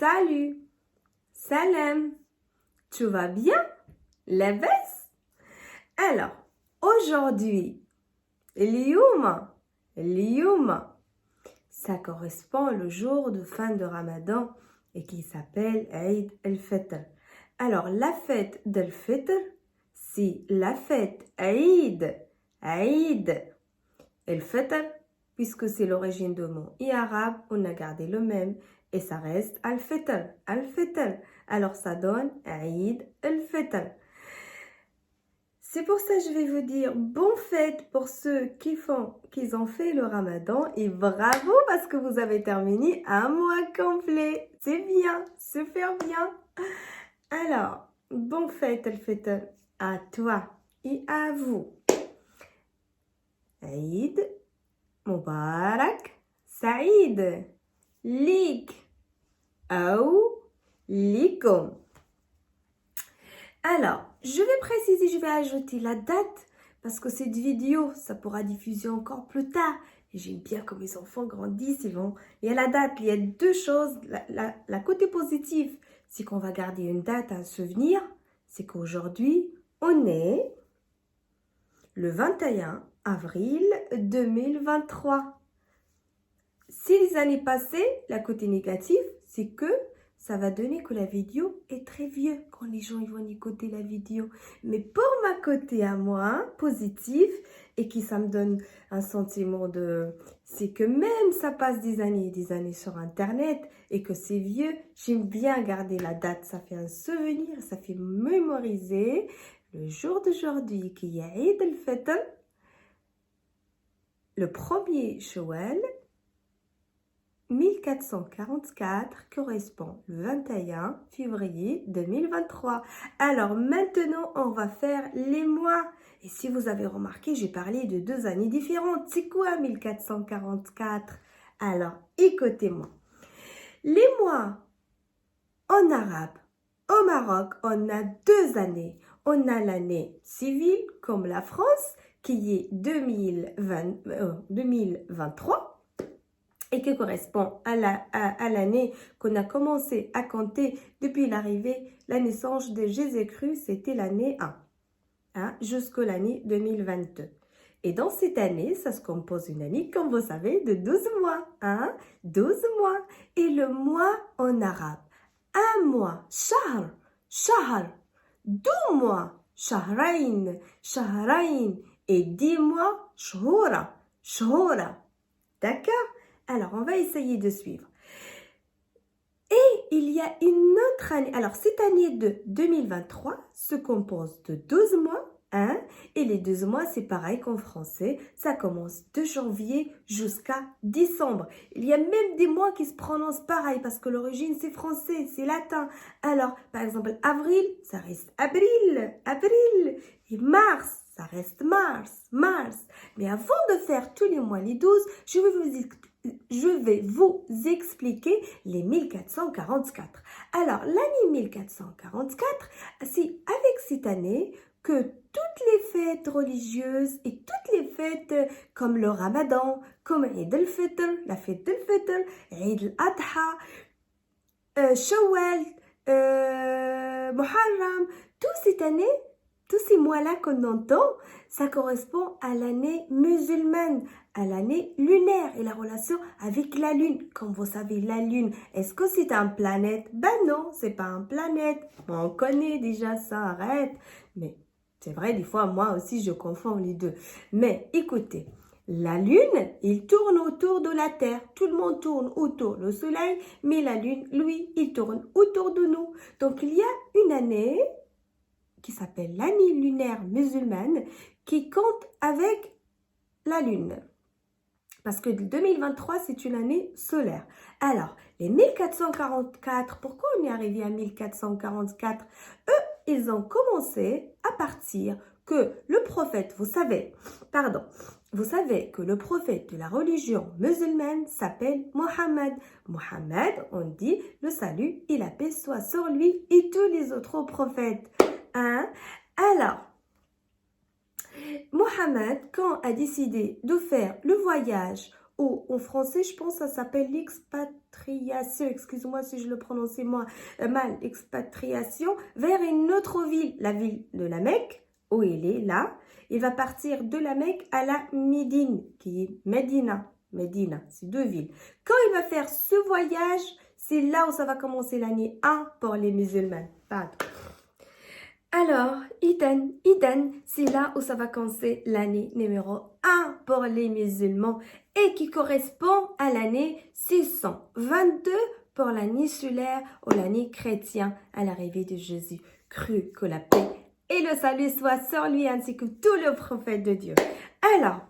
salut, salam, tu vas bien? لاباس? Alors, aujourd'hui, اليوم, ça correspond au jour de fin de Ramadan et qui s'appelle Eid el-Fitr. Alors, la fête del-Fitr, c'est la fête Eid el-Fitr, puisque c'est l'origine de mot et arabe, on a gardé le même et ça reste al-Fitr. Alors, ça donne Eid el-Fitr. C'est pour ça que je vais vous dire bonne fête pour ceux qui ont fait le Ramadan et bravo parce que vous avez terminé un mois complet. C'est bien, super bien. Alors, bonne fête el-Fitr à toi et à vous. Eid Mubarak Saïd Lik ou Likum. Alors, je vais préciser, je vais ajouter la date parce que cette vidéo, ça pourra diffuser encore plus tard. Et j'aime bien quand mes enfants grandissent, il y a la date, il y a deux choses. La côté positif, c'est qu'on va garder une date, un souvenir. C'est qu'aujourd'hui, on est le 21 avril 2023. Si les années passées, la côté négatif, c'est que ça va donner que la vidéo est très vieux quand les gens ils vont écouter la vidéo. Mais pour ma côté à moi, positif, et qui ça me donne un sentiment de... C'est que même ça passe des années et des années sur Internet et que c'est vieux, j'aime bien garder la date. Ça fait un souvenir, ça fait mémoriser le jour d'aujourd'hui qui est Eid el-Fitr, le 1er Shawwal, 1444 correspond le 21 février 2023. Alors maintenant, on va faire les mois. Et si vous avez remarqué, j'ai parlé de deux années différentes. C'est quoi 1444? Alors, écoutez-moi. Les mois en arabe, au Maroc, on a deux années. On a l'année civile, comme la France, qui est 2023. Et qui correspond à l'année qu'on a commencé à compter depuis l'arrivée, la naissance de Jésus-Christ, c'était l'année 1, jusqu'à l'année 2022. Et dans cette année, ça se compose une année, comme vous savez, de 12 mois. 12 mois. Et le mois en arabe, un mois, shahr, 2 mois, shahrain, et 10 mois, shhura. D'accord? Alors, on va essayer de suivre. Et il y a une autre année. Alors, cette année de 2023 se compose de 12 mois. Et les 12 mois, c'est pareil qu'en français. Ça commence de janvier jusqu'à décembre. Il y a même des mois qui se prononcent pareil parce que l'origine, c'est français, c'est latin. Alors, par exemple, avril, ça reste avril. Et mars, ça reste mars. Mais avant de faire tous les mois, les 12, je vais vous expliquer les 1444. Alors, l'année 1444, c'est avec cette année que toutes les fêtes religieuses et toutes les fêtes comme le Ramadan, comme Eid el-Fitr, la fête del-Fitr, Eid al-Adha, Shawwal, Muharram, toute cette année, tous ces mois-là qu'on entend, ça correspond à l'année musulmane, à l'année lunaire et la relation avec la lune. Comme vous savez, la lune, est-ce que c'est un planète? Ben non, c'est pas un planète. On connaît déjà ça, arrête. Mais c'est vrai, des fois, moi aussi, je confonds les deux. Mais écoutez, la lune, il tourne autour de la Terre. Tout le monde tourne autour du soleil, mais la lune, lui, il tourne autour de nous. Donc, il y a une année qui s'appelle l'année lunaire musulmane, qui compte avec la lune. Parce que 2023, c'est une année solaire. Alors, les 1444, pourquoi on est arrivé à 1444? Eux, ils ont commencé à partir que le prophète, vous savez que le prophète de la religion musulmane s'appelle Mohammed. Mohammed, on dit le salut et la paix soit sur lui et tous les autres prophètes. Alors, Mohammed, quand a décidé de faire le voyage ou en français, je pense que ça s'appelle l'expatriation, excuse-moi si je le prononçais moi mal, expatriation, vers une autre ville, la ville de la Mecque, où il est là. Il va partir de la Mecque à la Médine, qui est Médina. Médina, c'est 2 villes. Quand il va faire ce voyage, c'est là où ça va commencer l'année 1 pour les musulmans. Pardon. Alors, Iden, c'est là où ça va commencer l'année numéro 1 pour les musulmans et qui correspond à l'année 622 pour l'année solaire ou l'année chrétienne à l'arrivée de Jésus. Cru que la paix et le salut soient sur lui ainsi que tous les prophètes de Dieu. Alors,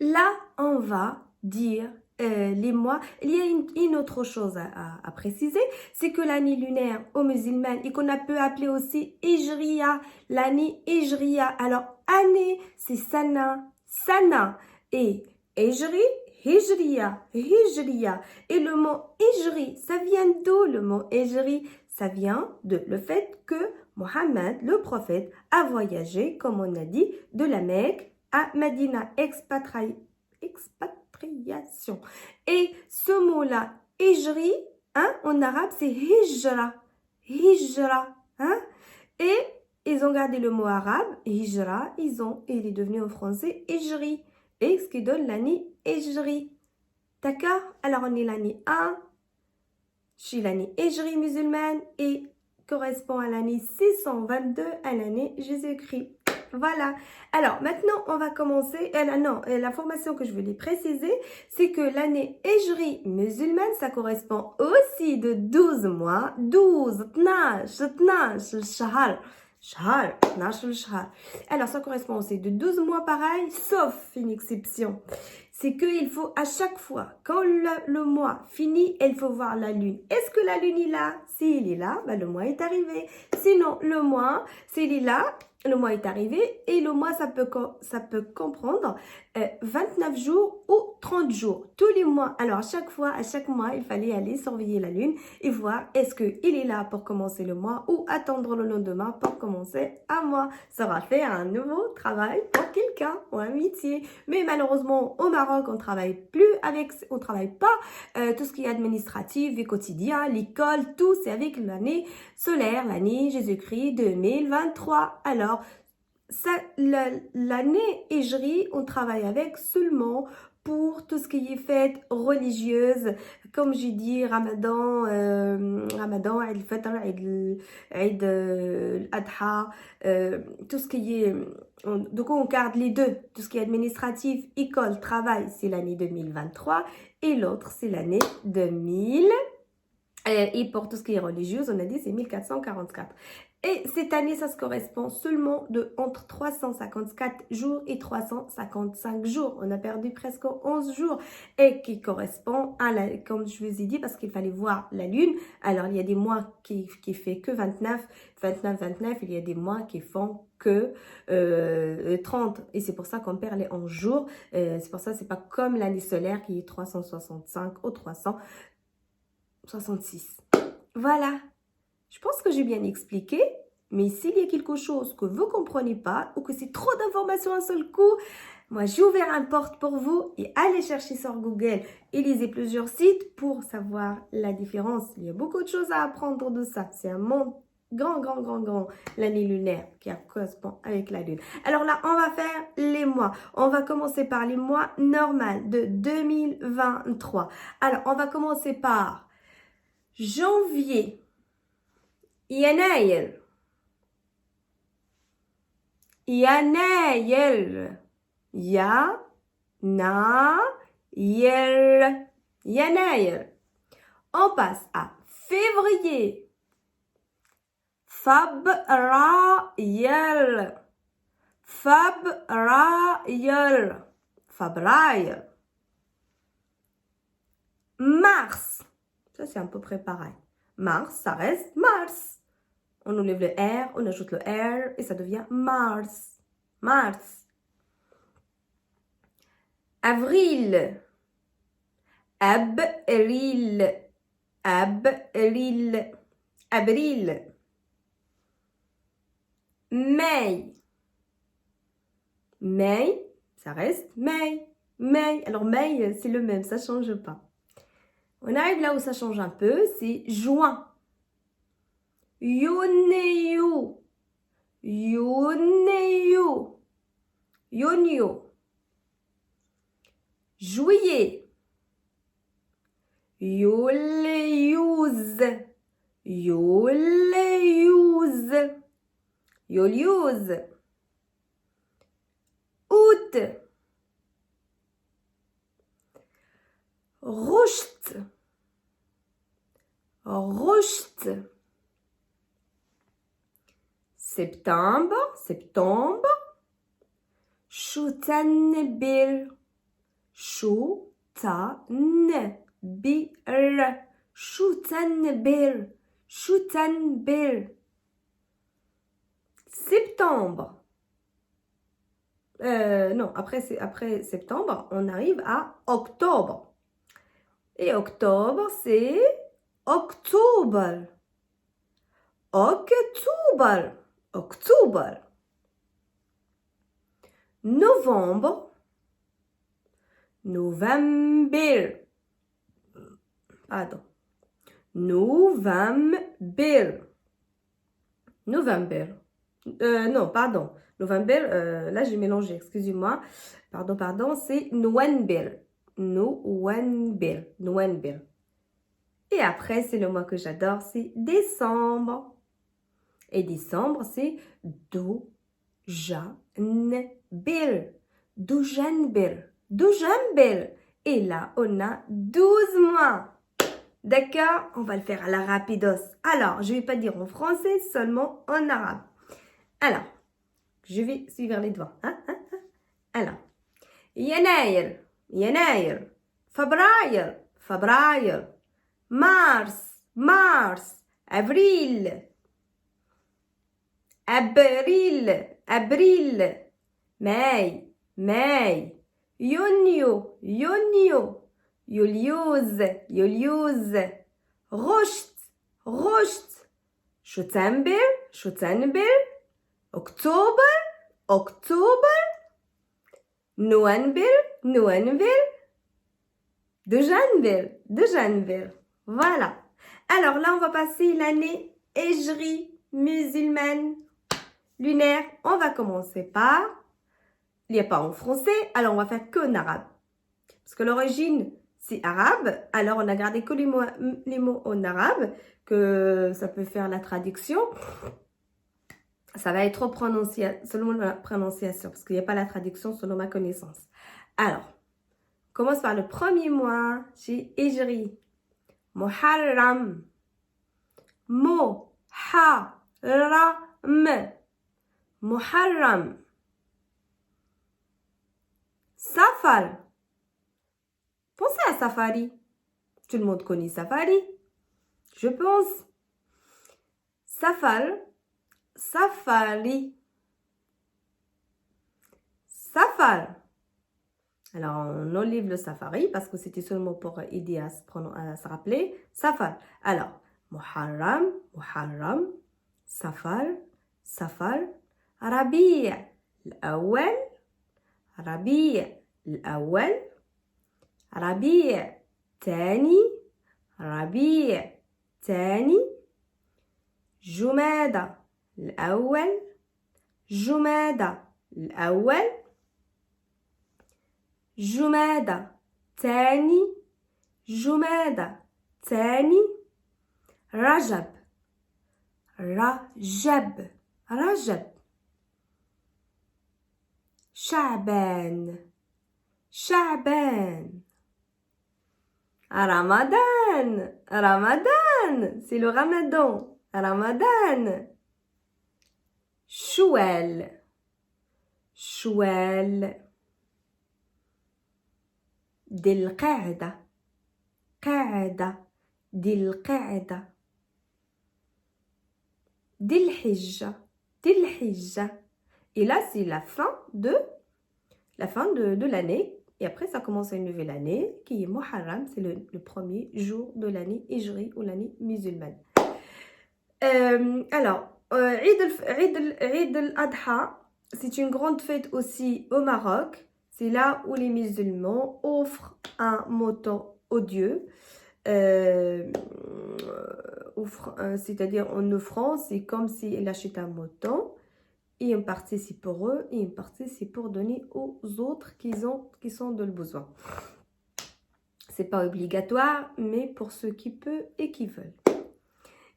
là, on va dire les mois. Il y a une autre chose à préciser, c'est que l'année lunaire aux musulmans et qu'on a pu appeler aussi Hijriya, l'année Hijriya. Alors, année, c'est Sana, Sana et Hijri, Hijriya, Hijriya. Et le mot Hijri, ça vient d'où le mot Hijri? Ça vient de le fait que Mohammed, le prophète, a voyagé, comme on a dit, de la Mecque à Medina, expatriation. Et ce mot-là, hijri, hein, en arabe, c'est hijra. Hijra. Hein? Et ils ont gardé le mot arabe, hijra, il est devenu en français hijri. Et ce qui donne l'année hijri. D'accord? Alors on est l'année 1. Je suis l'année hijri musulmane et correspond à l'année 622 à l'année Jésus-Christ. Voilà. Alors, maintenant, on va commencer. La formation que je voulais préciser, c'est que l'année Hijri musulmane, ça correspond aussi de 12 mois. 12, 12, shahar. Shahar, 12 shahar. Alors, ça correspond aussi de 12 mois pareil, sauf une exception. C'est qu'il faut à chaque fois, quand le mois finit, il faut voir la lune. Est-ce que la lune est là? S'il est là, ben, le mois est arrivé. Sinon, le mois, s'il est là, le mois est arrivé et le mois, ça peut comprendre 29 jours ou 30 jours. Tous les mois. Alors, à chaque mois, il fallait aller surveiller la lune et voir est-ce qu'il est là pour commencer le mois ou attendre le lendemain pour commencer un mois. Ça aura fait un nouveau travail pour quelqu'un ou un métier. Mais malheureusement, au Maroc, on travaille pas tout ce qui est administratif et quotidien, l'école, tout, c'est avec l'année solaire, l'année Jésus-Christ 2023. Alors, l'année Hijri, on travaille avec seulement pour tout ce qui est fête religieuse, comme j'ai dit, Ramadan, Eid al-Fitr, Eid al-Adha, tout ce qui est... Donc, on garde les deux. Tout ce qui est administratif, école, travail, c'est l'année 2023. Et l'autre, c'est l'année 2000. Et pour tout ce qui est religieux, on a dit c'est 1444. Et cette année, ça se correspond seulement entre 354 jours et 355 jours. On a perdu presque 11 jours et qui correspond à comme je vous ai dit, parce qu'il fallait voir la lune. Alors, il y a des mois qui fait que 29. Il y a des mois qui font que 30. Et c'est pour ça qu'on perd les 11 jours. C'est pour ça, c'est pas comme l'année solaire qui est 365 ou 366. Voilà. Je pense que j'ai bien expliqué, mais s'il y a quelque chose que vous ne comprenez pas ou que c'est trop d'informations à un seul coup, moi j'ai ouvert une porte pour vous et allez chercher sur Google et lisez plusieurs sites pour savoir la différence. Il y a beaucoup de choses à apprendre de ça. C'est un monde grand, l'année lunaire qui correspond avec la lune. Alors là, on va faire les mois. On va commencer par les mois normaux de 2023. Alors, on va commencer par janvier. يناير يناير يناير. On passe à février. فبراير فبراير. Mars. Ça, c'est à peu près pareil. Mars, ça reste Mars. On enlève le R, on ajoute le R et ça devient Mars. Mars. Avril. Abril. Abril. Avril. Mai. Mai, ça reste Mai. May. Alors, May, c'est le même, ça ne change pas. On arrive là où ça change un peu, c'est juin. Yoneo. Yoneo. Yonio. Juillet. Yoleyouz. Yoleyouz. Yoliouz. Août. Rocht. Rocht. Septembre. Septembre. Shutanbir. Shutanbir. Shutanbir. Shutanbir. Septembre. Non, après septembre, on arrive à octobre. Et octobre, c'est octobre. Octobre. Octobre. Novembre. November. Pardon. November. November. Non, pardon. November, là j'ai mélangé, excusez-moi. Pardon, c'est November. November. November. Et après, c'est le mois que j'adore, c'est décembre. Et décembre, c'est Dojanbir. Dojanbir. Dojanbir. Et là, on a 12 mois. D'accord? On va le faire à la rapidos. Alors, je ne vais pas dire en français, seulement en arabe. Alors, je vais suivre les doigts. Alors, يناير يناير فبراير فبراير مارس أبريل أبريل ماي يونيو يوليوز غشت شتنبر أكتوبر نوفمبر décembre. Voilà. Alors là, on va passer l'année Hégri musulmane lunaire. On va commencer par, il n'y a pas en français, alors on va faire qu'en arabe. Parce que l'origine, c'est arabe. Alors on a gardé que les mots en arabe, que ça peut faire la traduction. Ça va être prononcé selon la prononciation, parce qu'il n'y a pas la traduction selon ma connaissance. Alors, on commence par le premier mois chez Hégri. Muharram. Muharram. Safar. Pensez à Safari. Tout le monde connaît Safari. Je pense. Safari. Alors, on enlève le safari parce que c'était seulement pour aider à se rappeler. Safar. Alors, Muharram, Safar, Rabi' al-awwal, Rabi' tani, Jumada الأول جمادى ثاني رجب شعبان Ramadan, c'est le Ramadan. Ramadan. Chouel. Dilqa'da. Dilhijja. Et là, c'est la fin de l'année. Et après, ça commence une nouvelle année qui est Muharram. C'est le premier jour de l'année Hijri ou l'année musulmane. Alors, Eid al-Adha, c'est une grande fête aussi au Maroc. C'est là où les musulmans offrent un moto au Dieu. C'est-à-dire en offrant, c'est comme s'il achète un moto. Et une partie c'est pour eux et une partie c'est pour donner aux autres qui sont dans le besoin. C'est pas obligatoire, mais pour ceux qui peuvent et qui veulent.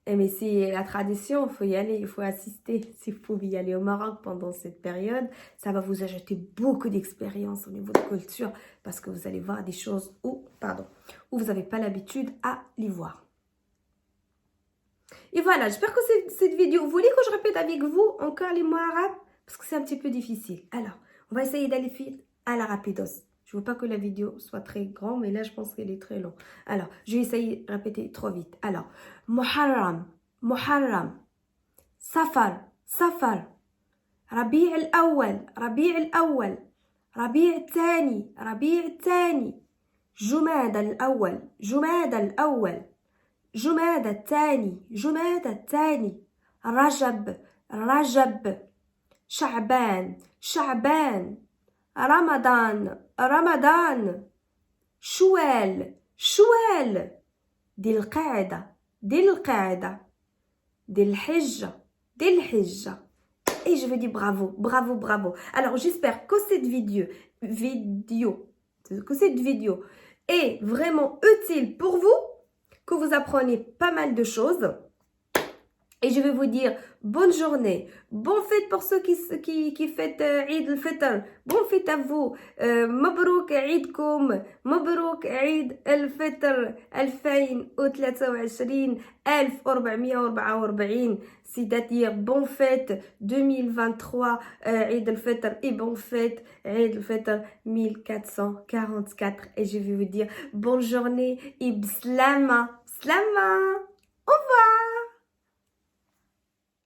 Mais c'est la tradition, il faut y aller, il faut assister. Si vous pouvez y aller au Maroc pendant cette période, ça va vous ajouter beaucoup d'expérience au niveau de culture parce que vous allez voir des choses où vous n'avez pas l'habitude à les voir. Et voilà, j'espère que cette vidéo, vous voulez que je répète avec vous encore les mots arabes parce que c'est un petit peu difficile. Alors, on va essayer d'aller vite à la rapidos. Je ne veux pas que la vidéo soit très grande, mais là, je pense qu'elle est très longue. Alors, je vais essayer de répéter trop vite. Alors, Muharram, Muharram, Safar, Safar, Rabi' al-awwal, Rabi' al-awwal, Rabi' al-thani, Rabi' al-thani, Jumad al-awwal, Jumad al-awwal, جماد الثاني جماد الثاني رجب رجب شعبان شعبان رمضان رمضان شوال شوال ذي القعدة ذي القعدة ذي الحجة ذي الحجة. Et je veux dire bravo, bravo, bravo. Alors j'espère que cette vidéo est vraiment utile pour vous, que vous apprenez pas mal de choses. Et je vais vous dire bonne journée, bonne fête pour ceux qui fêtent Eid al-Fitr, bonne fête à vous, مبروك عيدكم, مبروك عيد الفطر 2023 1444, c'est-à-dire bonne fête 2023 Eid al-Fitr et bonne fête Eid al-Fitr 1444. Et je vais vous dire bonne journée et bslama, slama, au revoir.